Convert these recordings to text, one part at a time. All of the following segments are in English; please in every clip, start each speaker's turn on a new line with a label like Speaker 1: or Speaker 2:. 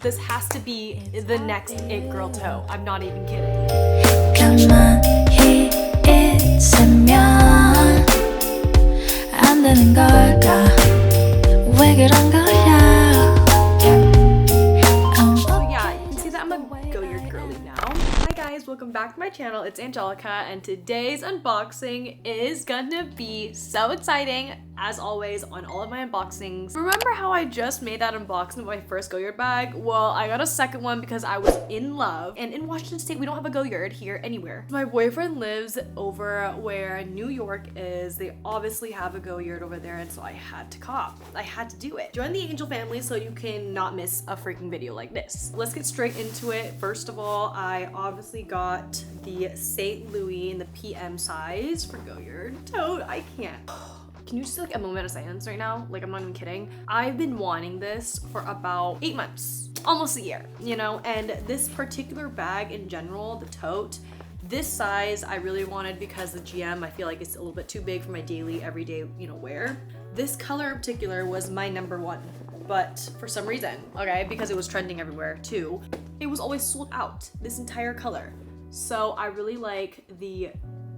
Speaker 1: This has to be the next it girl toe. I'm not even kidding.
Speaker 2: 가만히 있으면 안 되는 걸까? 왜 그런 거야?
Speaker 1: So yeah, you can see that I'm a GOYARD girly now. Hi guys, welcome back to my channel. It's Angelica, and today's unboxing is gonna be so exciting, as always on all of my unboxings. Remember how I just made that unboxing of my first GOYARD bag? Well, I got a second one because I was in love, and in Washington State we don't have a GOYARD here anywhere. My boyfriend lives over where New York is. They obviously have a GOYARD over there, and so I had to cop. I had to do it. Join the Angel family so you can not miss a freaking video like this. Let's get straight into it. First of all, I obviously got the St. Louis in the PM size for GOYARD. Tote, I can't. Can you see like a moment of silence right now? Like, I'm not even kidding. I've been wanting this for about 8 months, almost a year, you know? And this particular bag in general, the tote, this size I really wanted because the GM, I feel like it's a little bit too big for my daily, everyday, you know, wear. This color in particular was my #1, but for some reason, okay, because it was trending everywhere too, it was always sold out, this entire color. So I really like the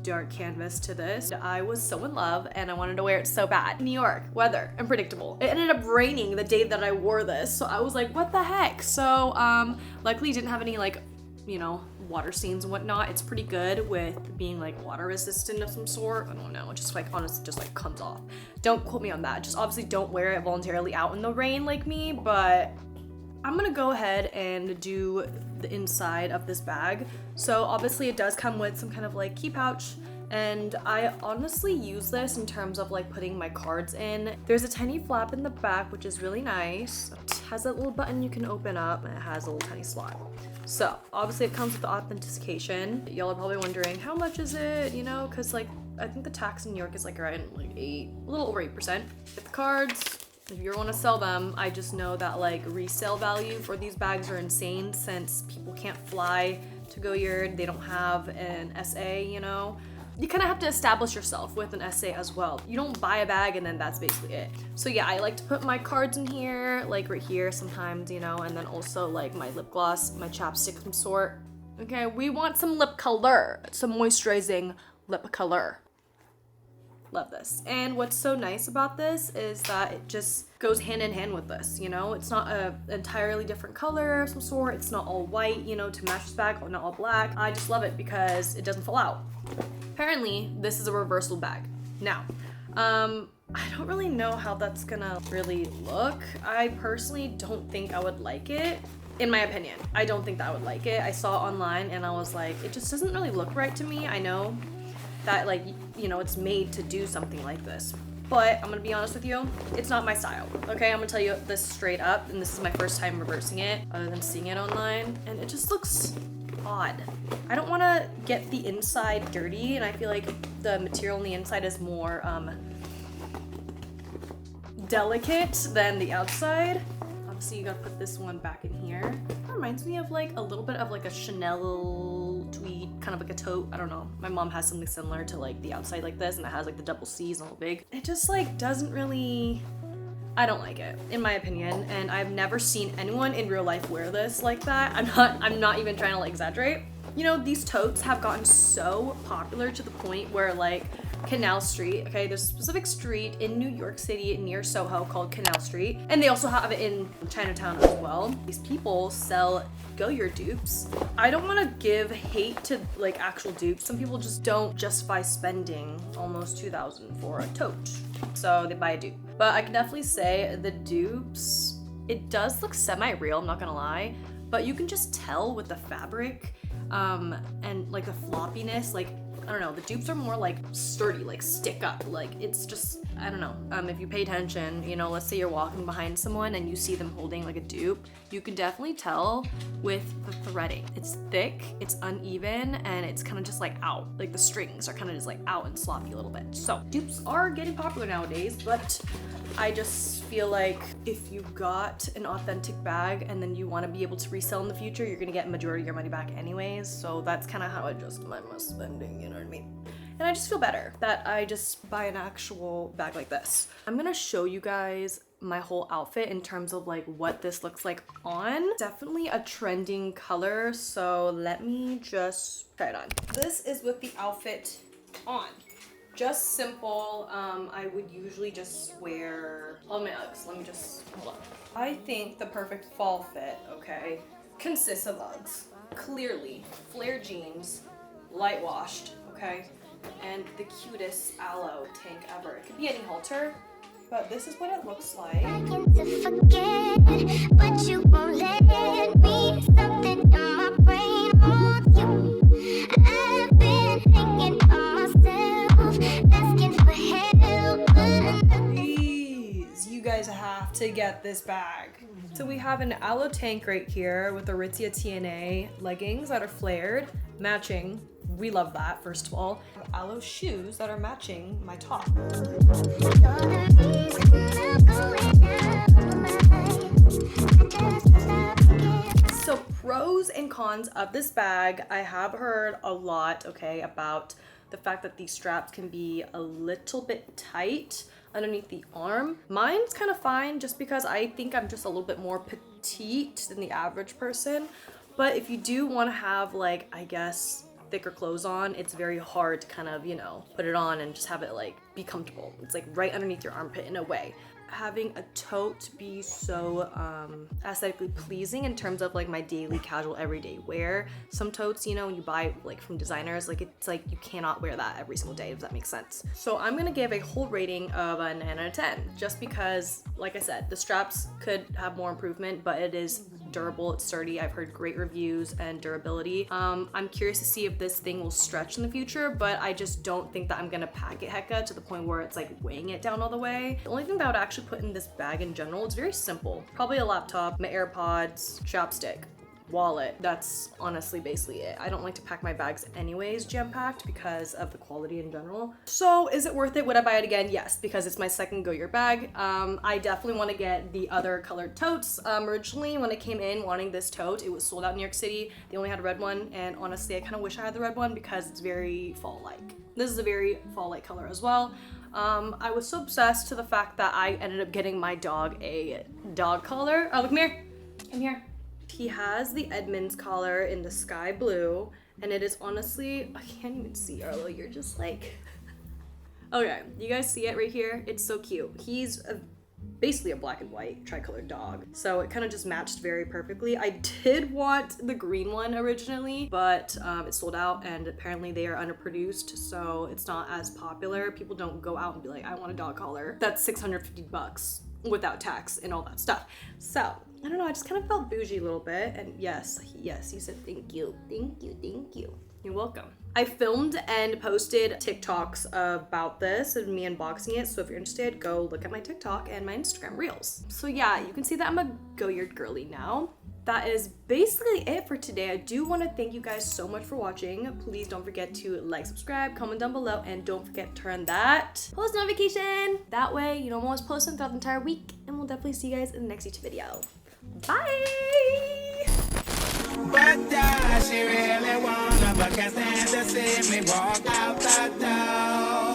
Speaker 1: dark canvas to this. I was so in love and I wanted to wear it so bad. New York, weather, unpredictable. It ended up raining the day that I wore this, so I was like, what the heck? So luckily it didn't have any like, you know, water stains and whatnot. It's pretty good with being like water resistant of some sort. I don't know, it just like honestly just like comes off. Don't quote me on that. Just obviously don't wear it voluntarily out in the rain like me, but I'm gonna go ahead and do the inside of this bag. So obviously it does come with some kind of like key pouch, and I honestly use this in terms of like putting my cards in. There's a tiny flap in the back, which is really nice. It has that little button you can open up, and it has a little tiny slot. So obviously it comes with the authentication. Y'all are probably wondering how much is it, you know, because like I think the tax in New York is like around like a little over 8%. Get the cards. If you ever want to sell them, I just know that like resale value for these bags are insane since people can't fly to GOYARD. They don't have an SA, you know. You kind of have to establish yourself with an SA as well. You don't buy a bag and then that's basically it. So yeah, I like to put my cards in here, like right here sometimes, you know, and then also like my lip gloss, my chapstick of some sort. Okay, we want some lip color, some moisturizing lip color. Love this. And what's so nice about this is that it just goes hand in hand with this, you know? It's not a entirely different color of some sort. It's not all white, you know, to match this bag, or not all black. I just love it because it doesn't fall out. Apparently, this is a reversible bag. Now, I don't really know how that's gonna really look. I personally don't think I would like it. In my opinion, I don't think that I would like it. I saw it online and I was like, it just doesn't really look right to me. I know that like, you know, it's made to do something like this, but I'm gonna be honest with you, it's not my style. Okay, I'm gonna tell you this straight up, and this is my first time reversing it other than seeing it online, and it just looks odd. I don't want to get the inside dirty, and I feel like the material on the inside is more delicate than the outside. Obviously you gotta put this one back in here. It reminds me of like a little bit of like a Chanel tweed, kind of like a tote. I don't know. My mom has something similar to like the outside like this, and it has like the double C's all big. It just like doesn't really, I don't like it, in my opinion, and I've never seen anyone in real life wear this like that. I'm not even trying to like exaggerate. You know, these totes have gotten so popular to the point where like Canal Street, okay, there's a specific street in New York City near Soho called Canal Street, and they also have it in Chinatown as well. These people sell GOYARD dupes. I don't want to give hate to like actual dupes. Some people just don't justify spending almost $2,000 for a tote, so they buy a dupe. But I can definitely say the dupes, it does look semi-real, I'm not gonna lie, but you can just tell with the fabric and like the floppiness, like I don't know, the dupes are more like sturdy, like stick up, like it's just, I don't know. If you pay attention, you know, let's say you're walking behind someone and you see them holding like a dupe, you can definitely tell with the threading. It's thick, it's uneven, and it's kind of just like out. Like the strings are kind of just like out and sloppy a little bit. So dupes are getting popular nowadays, but I just feel like if you got an authentic bag and then you want to be able to resell in the future, you're gonna get a majority of your money back anyways. So that's kind of how I justify my spending, you know what I mean? And I just feel better that I just buy an actual bag like this. I'm gonna show you guys my whole outfit in terms of like what this looks like on. Definitely a trending color, so let me just try it on. This is with the outfit on. Just simple. I would usually just wear all my Uggs. Let me just, hold on. I think the perfect fall fit, okay, consists of Uggs. Clearly, flare jeans, light washed, okay, and the cutest aloe tank ever. It could be any halter, but this is what it looks like.
Speaker 2: To forget, but you won't let me. Something in my brain wants you. I've been hanging on myself, asking for help.
Speaker 1: Please, you guys have to get this bag. So we have an aloe tank right here with Aritzia TNA leggings that are flared, matching. We love that, first of all. Aloe shoes that are matching my top. So pros and cons of this bag. I have heard a lot, okay, about the fact that these straps can be a little bit tight underneath the arm. Mine's kind of fine just because I think I'm just a little bit more petite than the average person. But if you do want to have, like, I guess, thicker clothes on, it's very hard to kind of, you know, put it on and just have it like be comfortable. It's like right underneath your armpit in a way. Having a tote be so aesthetically pleasing in terms of like my daily casual everyday wear. Some totes, you know, when you buy like from designers, like it's like you cannot wear that every single day, if that makes sense. So I'm gonna give a whole rating of a 9 out of 10, just because, like I said, the straps could have more improvement, but it is durable, it's sturdy. I've heard great reviews and durability. I'm curious to see if this thing will stretch in the future, but I just don't think that I'm gonna pack it hecka to the point where it's like weighing it down all the way. The only thing that I would actually put in this bag in general, it's very simple. Probably a laptop, my AirPods, chapstick, wallet. That's honestly basically it. I don't like to pack my bags anyways jam-packed because of the quality in general. So is it worth it? Would I buy it again? Yes, because it's my second GOYARD bag. I definitely want to get the other colored totes. Originally when I came in wanting this tote, it was sold out in New York City. They only had a red one, and honestly I kind of wish I had the red one because it's very fall-like. This is a very fall-like color as well. I was so obsessed to the fact that I ended up getting my dog a dog collar. Oh, look, come here. Come here. He has the Edmonds collar in the sky blue, and it is honestly, I can't even see, Arlo, you're just like, okay, you guys see it right here? It's so cute. He's basically a black and white tricolored dog, so it kind of just matched very perfectly. I did want the green one originally, but it sold out, and apparently they are underproduced, so it's not as popular. People don't go out and be like, I want a dog collar. That's $650 without tax and all that stuff. So I don't know, I just kind of felt bougie a little bit, and yes, you said thank you. You're welcome. I filmed and posted TikToks about this and me unboxing it, so if you're interested, go look at my TikTok and my Instagram reels. So yeah, you can see that I'm a GOYARD girly now. That is basically it for today. I do want to thank you guys so much for watching. Please don't forget to like, subscribe, comment down below, and don't forget to turn that post notification. That way, you know, I'm always posting throughout the entire week, and we'll definitely see you guys in the next YouTube video. Bye!
Speaker 3: But she really wanna, but can't stand to see me walk out the door.